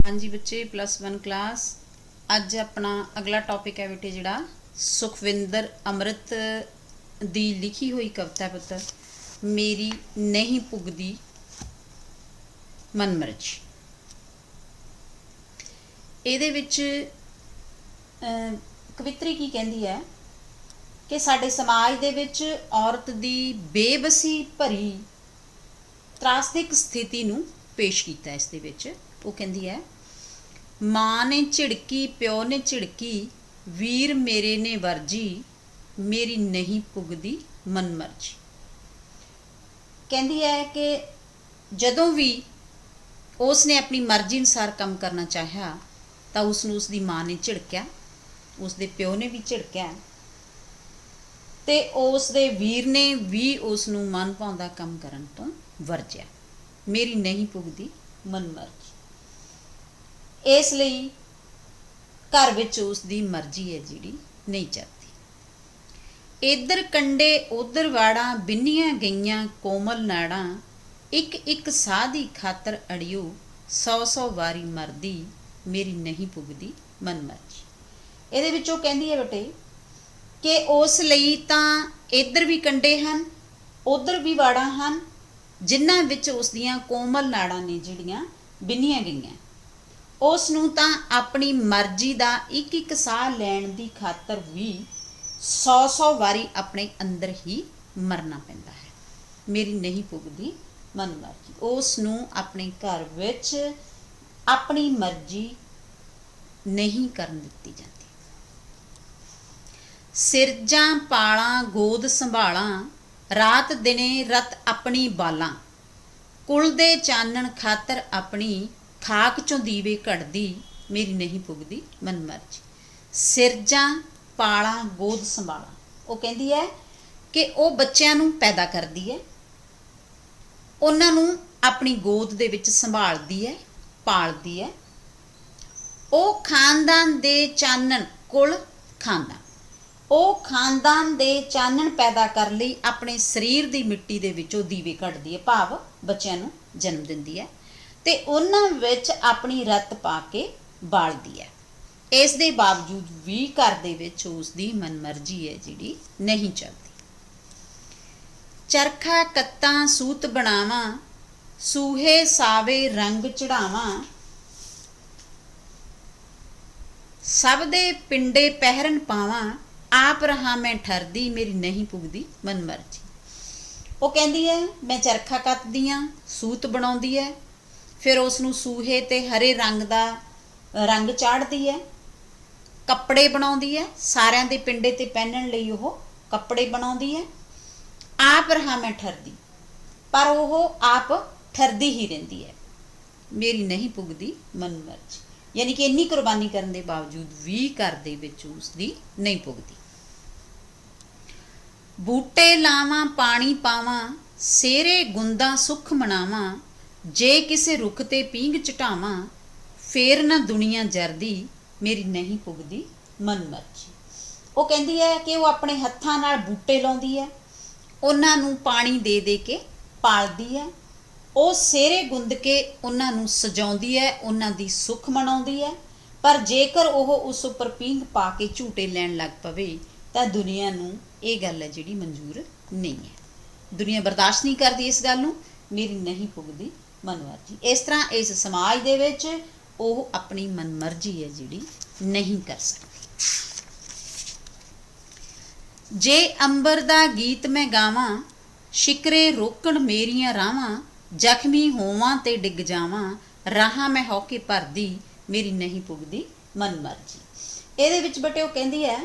हाँ जी बच्चे +1 क्लास। अज अपना अगला टॉपिक है बेटे जिहड़ा सुखविंदर अमृत दी लिखी हुई कविता पुत्र मेरी नहीं पुगदी मनमर्जी। ਇਹਦੇ ਵਿੱਚ ਕਵਿਤਰੀ ਕੀ ਕਹਿੰਦੀ ਹੈ ਕਿ ਸਾਡੇ ਸਮਾਜ ਦੇ ਵਿੱਚ ਔਰਤ ਦੀ ਬੇਬਸੀ ਭਰੀ ਤਰਾਸਦਿਕ ਸਥਿਤੀ ਨੂੰ ਪੇਸ਼ ਕੀਤਾ। ਇਸ ਦੇ ਵਿੱਚ ਉਹ ਕਹਿੰਦੀ ਹੈ, ਮਾਂ ਨੇ ਝਿੜਕੀ ਪਿਓ ਨੇ ਝਿੜਕੀ ਵੀਰ ਮੇਰੇ ਨੇ ਵਰਜੀ ਮੇਰੀ ਨਹੀਂ ਪੁੱਗਦੀ ਮਨਮਰਜੀ। ਕਹਿੰਦੀ ਹੈ ਕਿ ਜਦੋਂ ਵੀ ਉਸ ਨੇ ਆਪਣੀ ਮਰਜ਼ੀ ਅਨੁਸਾਰ ਕੰਮ ਕਰਨਾ ਚਾਹਿਆ ਤਾਂ ਉਸ ਨੂੰ ਉਸਦੀ ਮਾਂ ਨੇ ਝਿੜਕਿਆ, ਉਸਦੇ ਪਿਓ ਨੇ ਵੀ ਝਿੜਕਿਆ ਤੇ ਉਸ ਦੇ ਵੀਰ ਨੇ ਵੀ ਉਸ ਨੂੰ ਮਨ ਭਾਉਂਦਾ ਕੰਮ ਕਰਨ ਤੋਂ ਵਰਜਿਆ। ਮੇਰੀ ਨਹੀਂ ਪੁੱਗਦੀ ਮਨਮਰਜੀ। ਇਸ ਲਈ ਘਰ ਵਿੱਚ ਉਸ ਦੀ ਮਰਜ਼ੀ ਹੈ ਜਿਹੜੀ ਨਹੀਂ ਚੱਲਦੀ। ਇੱਧਰ ਕੰਡੇ ਉੱਧਰ ਵਾੜਾਂ ਬਿੰਨੀਆਂ ਗਈਆਂ ਕੋਮਲ ਨਾੜਾਂ ਇੱਕ ਇੱਕ ਸਾਹ ਦੀ ਖਾਤਰ ਅੜਿਓ 100 ਵਾਰੀ ਮਰਦੀ ਮੇਰੀ ਨਹੀਂ ਪੁੱਗਦੀ ਮਨਮਰਜੀ। ਇਹਦੇ ਵਿੱਚ ਉਹ ਕਹਿੰਦੀ ਹੈ ਬੇਟੇ ਕਿ ਉਸ ਲਈ ਤਾਂ ਇੱਧਰ ਵੀ ਕੰਡੇ ਹਨ ਉੱਧਰ ਵੀ ਵਾੜਾਂ ਹਨ ਜਿਨ੍ਹਾਂ ਵਿੱਚ ਉਸ ਦੀਆਂ ਕੋਮਲ ਨਾੜਾਂ ਨੇ ਜਿਹੜੀਆਂ ਬਿੰਨੀਆਂ ਗਈਆਂ। ਉਸ ਨੂੰ ਤਾਂ ਆਪਣੀ ਮਰਜ਼ੀ ਦਾ ਇੱਕ ਇੱਕ ਸਾਹ ਲੈਣ ਦੀ ਖਾਤਰ ਵੀ 100 ਵਾਰੀ ਆਪਣੇ ਅੰਦਰ ਹੀ ਮਰਨਾ ਪੈਂਦਾ ਹੈ। ਮੇਰੀ ਨਹੀਂ ਪੁੱਗਦੀ ਮਨਮਰਜੀ। ਉਸ ਨੂੰ ਆਪਣੇ ਘਰ ਵਿੱਚ ਆਪਣੀ ਮਰਜ਼ੀ ਨਹੀਂ ਕਰਨ ਦਿੱਤੀ ਜਾਂਦੀ। ਸਿਰਜਾਂ ਪਾਲਾਂ ਗੋਦ ਸੰਭਾਲਾਂ ਰਾਤ ਦਿਨੇ ਰਤ ਆਪਣੀ ਬਾਲਾਂ ਕੁਲ ਦੇ ਚਾਨਣ ਖਾਤਰ ਆਪਣੀ ਖਾਕ ਚੋਂ ਦੀਵੇ ਘੜਦੀ ਮੇਰੀ ਨਹੀਂ ਪੁੱਗਦੀ ਮਨਮਰਜੀ। ਸਿਰਜਾਂ ਪਾਲਾਂ ਗੋਦ ਸੰਭਾਲਾਂ ਉਹ ਕਹਿੰਦੀ ਹੈ ਕਿ ਉਹ ਬੱਚਿਆਂ ਨੂੰ ਪੈਦਾ ਕਰਦੀ ਹੈ, ਉਹਨਾਂ ਨੂੰ ਆਪਣੀ ਗੋਦ ਦੇ ਵਿੱਚ ਸੰਭਾਲਦੀ ਹੈ, ਪਾਲਦੀ ਹੈ। ਉਹ ਖਾਨਦਾਨ ਦੇ ਚਾਨਣ ਕੁਲ ਖਾਨਦਾਨ ਉਹ ਖਾਨਦਾਨ ਦੇ ਚਾਨਣ ਪੈਦਾ ਕਰਨ ਲਈ ਆਪਣੇ ਸਰੀਰ ਦੀ ਮਿੱਟੀ ਦੇ ਵਿੱਚੋਂ ਦੀਵੇ ਕੱਢਦੀ ਹੈ, ਭਾਵ ਬੱਚਿਆਂ ਨੂੰ ਜਨਮ ਦਿੰਦੀ ਹੈ ਤੇ ਉਹਨਾਂ ਵਿੱਚ ਆਪਣੀ ਰਤ ਪਾ ਕੇ ਬਾਲਦੀ ਹੈ। ਇਸ ਦੇ ਬਾਵਜੂਦ ਵੀ ਘਰ ਦੇ ਵਿੱਚ ਉਸ ਦੀ ਮਨਮਰਜ਼ੀ ਹੈ ਜਿਹੜੀ ਨਹੀਂ ਚੱਲਦੀ। ਚਰਖਾ ਕੱਤਾਂ ਸੂਤ ਬਣਾਵਾਂ ਸੂਹੇ ਸਾਵੇ ਰੰਗ ਚੜਾਵਾਂ ਸਭ ਦੇ ਪਿੰਡੇ ਪਹਿਰਨ ਪਾਵਾਂ ਆਪ ਰਹਾ ਮੈਂ ਠਰਦੀ ਮੇਰੀ ਨਹੀਂ ਪੁੱਗਦੀ ਮਨਮਰਜੀ। ਉਹ ਕਹਿੰਦੀ ਹੈ ਮੈਂ ਚਰਖਾ ਕੱਤਦੀ ਹਾਂ, ਸੂਤ ਬਣਾਉਂਦੀ ਹੈ, ਫਿਰ ਉਸ ਨੂੰ ਸੂਹੇ ਤੇ ਹਰੇ ਰੰਗ ਦਾ ਰੰਗ ਚਾੜਦੀ ਹੈ, ਕੱਪੜੇ ਬਣਾਉਂਦੀ ਹੈ, ਸਾਰਿਆਂ ਦੇ ਪਿੰਡੇ ਤੇ ਪਹਿਨਣ ਲਈ ਉਹ ਕੱਪੜੇ ਬਣਾਉਂਦੀ ਹੈ। ਆਪ ਰਹਾ ਮੈਂ ਠਰਦੀ, ਪਰ ਉਹ ਆਪ ਠਰਦੀ ਹੀ ਰਹਿੰਦੀ ਹੈ। ਮੇਰੀ ਨਹੀਂ ਪੁੱਗਦੀ ਮਨਮਰਜੀ। ਯਾਨੀ ਕਿ ਇੰਨੀ ਕੁਰਬਾਨੀ ਕਰਨ ਦੇ ਬਾਵਜੂਦ ਵੀ ਘਰ ਦੇ ਵਿੱਚ ਉਸਦੀ ਨਹੀਂ ਪੁੱਗਦੀ। ਬੂਟੇ ਲਾਵਾਂ ਪਾਣੀ ਪਾਵਾਂ ਸੇਰੇ ਗੁੰਦਾ ਸੁੱਖ ਮਨਾਵਾਂ ਜੇ ਕਿਸੇ ਰੁੱਖ ਤੇ ਪੀਂਘ ਚਟਾਵਾਂ ਫੇਰ ਨਾ ਦੁਨੀਆ ਜਰਦੀ ਮੇਰੀ ਨਹੀਂ ਪੁੱਗਦੀ ਮਨਮਰਜੀ। ਉਹ ਕਹਿੰਦੀ ਹੈ ਕਿ ਉਹ ਆਪਣੇ ਹੱਥਾਂ ਨਾਲ ਬੂਟੇ ਲਾਉਂਦੀ ਹੈ, ਉਹਨਾਂ ਨੂੰ ਪਾਣੀ ਦੇ ਦੇ ਕੇ ਪਾਲਦੀ ਹੈ, ਉਹ ਸੇਰੇ ਗੁੰਦ ਕੇ ਉਹਨਾਂ ਨੂੰ ਸਜਾਉਂਦੀ ਹੈ, ਉਹਨਾਂ ਦੀ ਸੁੱਖ ਮਨਾਉਂਦੀ ਹੈ। ਪਰ ਜੇਕਰ ਉਹ ਉਸ ਉੱਪਰ ਪੀਂਘ ਪਾ ਕੇ ਝੂਟੇ ਲੈਣ ਲੱਗ ਪਵੇ ਤਾਂ ਦੁਨੀਆ ਨੂੰ ਇਹ ਗੱਲ ਹੈ ਜਿਹੜੀ ਮਨਜ਼ੂਰ ਨਹੀਂ ਹੈ। ਦੁਨੀਆ ਬਰਦਾਸ਼ਤ ਨਹੀਂ ਕਰਦੀ ਇਸ ਗੱਲ ਨੂੰ। ਮੇਰੀ ਨਹੀਂ ਪੁੱਗਦੀ ਮਨਮਰਜੀ। ਇਸ ਤਰ੍ਹਾਂ ਇਸ ਸਮਾਜ ਦੇ ਵਿੱਚ ਉਹ ਆਪਣੀ ਮਨਮਰਜੀ ਹੈ ਜਿਹੜੀ ਨਹੀਂ ਕਰ ਸਕਦੀ। ਜੇ ਅੰਬਰ ਦਾ ਗੀਤ ਮੈਂ ਗਾਵਾਂ ਸ਼ਿਕਰੇ ਰੋਕਣ ਮੇਰੀਆਂ ਰਾਵਾਂ ਜ਼ਖਮੀ ਹੋਵਾਂ ਤੇ ਡਿੱਗ ਜਾਵਾਂ ਰਾਹਾਂ ਮੈਂ ਹੋ ਕੇ ਭਰਦੀ ਮੇਰੀ ਨਹੀਂ ਪੁੱਗਦੀ ਮਨਮਰਜੀ। ਇਹਦੇ ਵਿੱਚ ਬੇਟੇ ਉਹ ਕਹਿੰਦੀ ਹੈ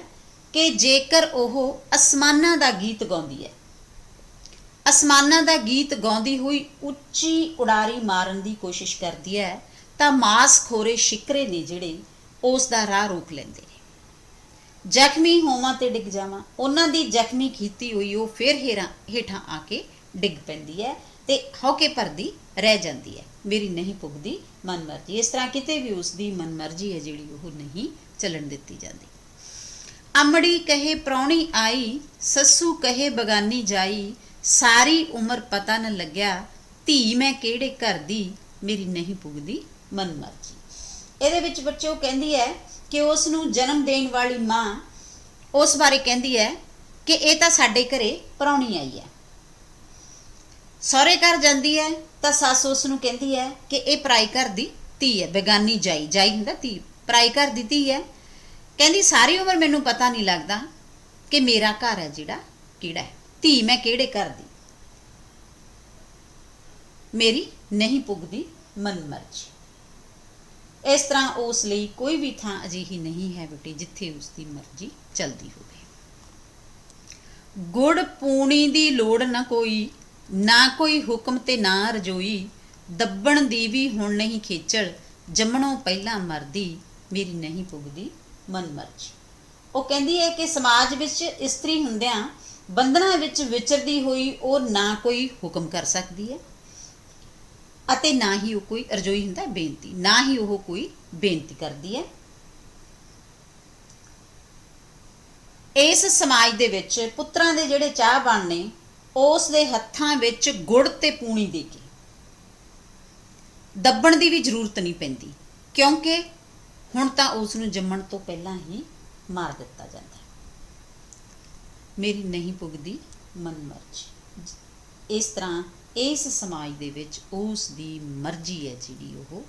ਕਿ ਜੇਕਰ ਉਹ ਅਸਮਾਨਾਂ ਦਾ ਗੀਤ ਗਾਉਂਦੀ ਹੈ, ਅਸਮਾਨਾਂ ਦਾ ਗੀਤ ਗਾਉਂਦੀ ਹੋਈ ਉੱਚੀ ਉਡਾਰੀ ਮਾਰਨ ਦੀ ਕੋਸ਼ਿਸ਼ ਕਰਦੀ ਹੈ ਤਾਂ ਮਾਸਖੋਰੇ ਸ਼ਿਕਰੇ ਨੇ ਜਿਹੜੇ ਉਸ ਦਾ ਰਾਹ ਰੋਕ ਲੈਂਦੇ ਨੇ। ਜ਼ਖਮੀ ਹੋਵਾਂ ਤੇ ਡਿੱਗ ਜਾਵਾਂ, ਉਹਨਾਂ ਦੀ ਜ਼ਖਮੀ ਕੀਤੀ ਹੋਈ ਉਹ ਫਿਰ ਹੇਠਾਂ ਆ ਕੇ ਡਿੱਗ ਪੈਂਦੀ ਹੈ ਤੇ ਹੌਕੇ ਭਰਦੀ ਰਹਿ ਜਾਂਦੀ ਹੈ। ਮੇਰੀ ਨਹੀਂ ਪੁੱਗਦੀ ਮਨਮਰਜੀ। ਇਸ ਤਰ੍ਹਾਂ ਕਿਤੇ ਵੀ ਉਸ ਦੀ ਮਨਮਰਜੀ ਹੈ ਜਿਹੜੀ ਉਹ ਨਹੀਂ ਚੱਲਣ ਦਿੱਤੀ ਜਾਂਦੀ। ਅਮੜੀ ਕਹੇ ਪ੍ਰਾਹੁਣੀ ਆਈ ਸੱਸੂ ਕਹੇ ਬਗਾਨੀ ਜਾਈ ਸਾਰੀ ਉਮਰ ਪਤਾ ਨਾ ਲੱਗਿਆ ਧੀ ਮੈਂ ਕਿਹੜੇ ਘਰ ਦੀ ਮੇਰੀ ਨਹੀਂ ਪੁੱਗਦੀ ਮਨਮਰਜੀ। ਇਹਦੇ ਵਿੱਚ ਬੱਚੇ ਉਹ ਕਹਿੰਦੀ ਹੈ ਕਿ ਉਸ ਨੂੰ ਜਨਮ ਦੇਣ ਵਾਲੀ ਮਾਂ ਉਸ ਬਾਰੇ ਕਹਿੰਦੀ ਹੈ ਕਿ ਇਹ ਤਾਂ ਸਾਡੇ ਘਰੇ ਪ੍ਰਾਹੁਣੀ ਆਈ ਹੈ। ਸਹੁਰੇ ਘਰ ਜਾਂਦੀ ਹੈ ਤਾਂ ਸੱਸ ਉਸ ਨੂੰ ਕਹਿੰਦੀ ਹੈ ਕਿ ਇਹ ਪਰਾਈ ਘਰ ਦੀ ਧੀ ਹੈ, ਬੇਗਾਨੀ ਜਾਈ, ਜਾਈ ਹੁੰਦਾ ਧੀ, ਪਰਾਈ ਘਰ ਦੀ ਧੀ ਹੈ। ਕਹਿੰਦੀ ਸਾਰੀ ਉਮਰ ਮੈਨੂੰ ਪਤਾ ਨਹੀਂ ਲੱਗਦਾ ਕਿ ਮੇਰਾ ਘਰ ਹੈ ਜਿਹੜਾ ਕਿਹੜਾ ਹੈ, ਧੀ ਮੈਂ ਕਿਹੜੇ ਘਰ ਦੀ, ਮੇਰੀ ਨਹੀਂ ਪੁੱਗਦੀ ਮਨ ਮਰਜ਼ੀ। ਇਸ ਤਰ੍ਹਾਂ ਉਸ ਲਈ ਕੋਈ ਵੀ ਥਾਂ ਅਜਿਹੀ ਨਹੀਂ ਹੈ ਬੇਟੇ ਜਿੱਥੇ ਉਸ ਦੀ ਮਰਜ਼ੀ ਚੱਲਦੀ ਹੋਵੇ। ਗੁੜ ਪੂਣੀ ਦੀ ਲੋੜ ਨਾ ਕੋਈ, ਨਾ ਕੋਈ ਹੁਕਮ ਤੇ ਨਾ ਰਜੋਈ, ਦੱਬਣ ਦੀ ਵੀ ਹੁਣ ਨਹੀਂ ਖੇਚਲ, ਜੰਮਣੋਂ ਪਹਿਲਾਂ ਮਰਦੀ ਮੇਰੀ ਨਹੀਂ ਪੁੱਗਦੀ ਮਨ ਮਰਜ਼ੀ। ਉਹ ਕਹਿੰਦੀ ਹੈ ਕਿ ਸਮਾਜ ਵਿੱਚ ਇਸਤਰੀ ਹੁੰਦਿਆਂ ਬੰਧਨਾਂ ਵਿੱਚ ਵਿਚਰਦੀ ਹੋਈ ਉਹ ਨਾ ਕੋਈ ਹੁਕਮ ਕਰ ਸਕਦੀ ਹੈ ਅਤੇ ਨਾ ਹੀ ਉਹ ਕੋਈ ਰਜੋਈ ਹੁੰਦਾ ਬੇਨਤੀ, ਨਾ ਹੀ ਉਹ ਕੋਈ ਬੇਨਤੀ ਕਰਦੀ ਹੈ। ਇਸ ਸਮਾਜ ਦੇ ਵਿੱਚ ਪੁੱਤਰਾਂ ਦੇ ਜਿਹੜੇ ਚਾਹਵਾਨ ਨੇ ਉਸ ਦੇ ਹੱਥਾਂ ਵਿੱਚ ਗੁੜ ਤੇ ਪੂਣੀ ਦੇ ਕੇ ਦੱਬਣ ਦੀ ਵੀ ਜ਼ਰੂਰਤ ਨਹੀਂ ਪੈਂਦੀ, ਕਿਉਂਕਿ ਹੁਣ ਤਾਂ ਉਸ ਨੂੰ ਜੰਮਣ ਤੋਂ ਪਹਿਲਾਂ ਹੀ ਮਾਰ ਦਿੱਤਾ ਜਾਂਦਾ ਹੈ। ਮੇਰੀ ਨਹੀਂ ਪੁੱਗਦੀ ਮਨ ਮਰਜ਼ੀ। ਇਸ ਤਰ੍ਹਾਂ ਇਸ ਸਮਾਜ ਦੇ ਵਿੱਚ ਉਸ ਦੀ ਮਰਜ਼ੀ ਹੈ ਜਿਹੜੀ ਉਹ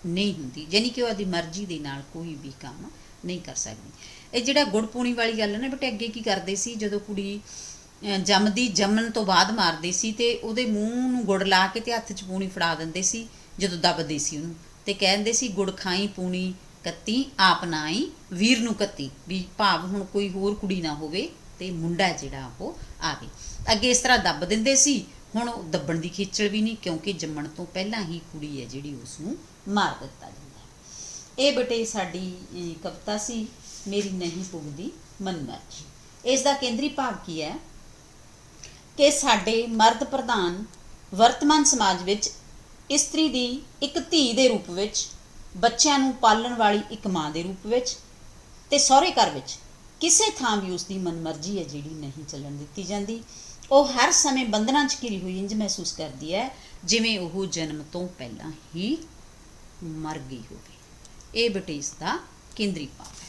ਨਹੀਂ ਹੁੰਦੀ, ਯਾਨੀ ਕਿ ਉਹ ਆਪਦੀ ਮਰਜ਼ੀ ਦੇ ਨਾਲ ਕੋਈ ਵੀ ਕੰਮ ਨਹੀਂ ਕਰ ਸਕਦੀ। ਇਹ ਜਿਹੜਾ ਗੁੜ ਪੂਣੀ ਵਾਲੀ ਗੱਲ ਹੈ ਨਾ ਬੇਟੇ, ਅੱਗੇ ਕੀ ਕਰਦੇ ਸੀ ਜਦੋਂ ਕੁੜੀ ਜੰਮਦੀ, ਜੰਮਣ ਤੋਂ ਬਾਅਦ ਮਾਰਦੇ ਸੀ ਤੇ ਉਹਦੇ ਮੂੰਹ ਨੂੰ ਗੁੜ ਲਾ ਕੇ ਤੇ ਹੱਥ 'ਚ ਪੂਣੀ ਫੜਾ ਦਿੰਦੇ ਸੀ ਜਦੋਂ ਦੱਬਦੇ ਸੀ ਉਹਨੂੰ, ਤੇ ਕਹਿੰਦੇ ਸੀ ਗੁੜ ਖਾਈ ਪੂਣੀ ਕੱਤੀ ਆਪ ਨਾ ਆਈ ਵੀਰ ਨੂੰ ਕੱਤੀ, ਵੀ ਭਾਵ ਹੁਣ ਕੋਈ ਹੋਰ ਕੁੜੀ ਨਾ ਹੋਵੇ ਤੇ ਮੁੰਡਾ ਜਿਹੜਾ ਉਹ ਆਵੇ। ਅੱਗੇ ਇਸ ਤਰ੍ਹਾਂ ਦੱਬ ਦਿੰਦੇ ਸੀ, ਹੁਣ ਉਹ ਦੱਬਣ ਦੀ ਖੇਚਲ ਵੀ ਨਹੀਂ, ਕਿਉਂਕਿ ਜੰਮਣ ਤੋਂ ਪਹਿਲਾਂ ਹੀ ਕੁੜੀ ਹੈ ਜਿਹੜੀ ਉਸ ਨੂੰ ਮਾਰ ਦਿੱਤਾ ਜਾਂਦਾ ਹੈ। ਇਹ ਬੇਟੇ ਸਾਡੀ ਕਵਿਤਾ ਸੀ ਮੇਰੀ ਨਹੀਂ ਪੁੱਗਦੀ ਮਨ ਮਰਜ਼ੀ। ਇਸ ਦਾ ਕੇਂਦਰੀ ਭਾਵ ਕੀ ਹੈ ਕਿ ਸਾਡੇ ਮਰਦ ਪ੍ਰਧਾਨ ਵਰਤਮਾਨ ਸਮਾਜ ਵਿੱਚ ਇਸਤਰੀ ਦੀ ਇੱਕ ਧੀ ਦੇ ਰੂਪ ਵਿੱਚ, ਬੱਚਿਆਂ ਨੂੰ ਪਾਲਣ ਵਾਲੀ ਇੱਕ ਮਾਂ ਦੇ ਰੂਪ ਵਿੱਚ ਤੇ ਸਹੁਰੇ ਘਰ ਵਿੱਚ ਕਿਸੇ ਥਾਂ ਵੀ ਉਸ ਦੀ ਮਨਮਰਜ਼ੀ ਹੈ ਜਿਹੜੀ ਨਹੀਂ ਚੱਲਣ ਦਿੱਤੀ ਜਾਂਦੀ। ਉਹ ਹਰ ਸਮੇਂ ਬੰਧਨਾਂ 'ਚ ਘਿਰੀ ਹੋਈ ਇੰਝ ਮਹਿਸੂਸ ਕਰਦੀ ਹੈ ਜਿਵੇਂ ਉਹ ਜਨਮ ਤੋਂ ਪਹਿਲਾਂ ਹੀ ਮਰ ਗਈ ਹੋਵੇ। ਇਹ ਬੇਟੇ ਇਸ ਦਾ ਕੇਂਦਰੀ ਭਾਵ ਹੈ।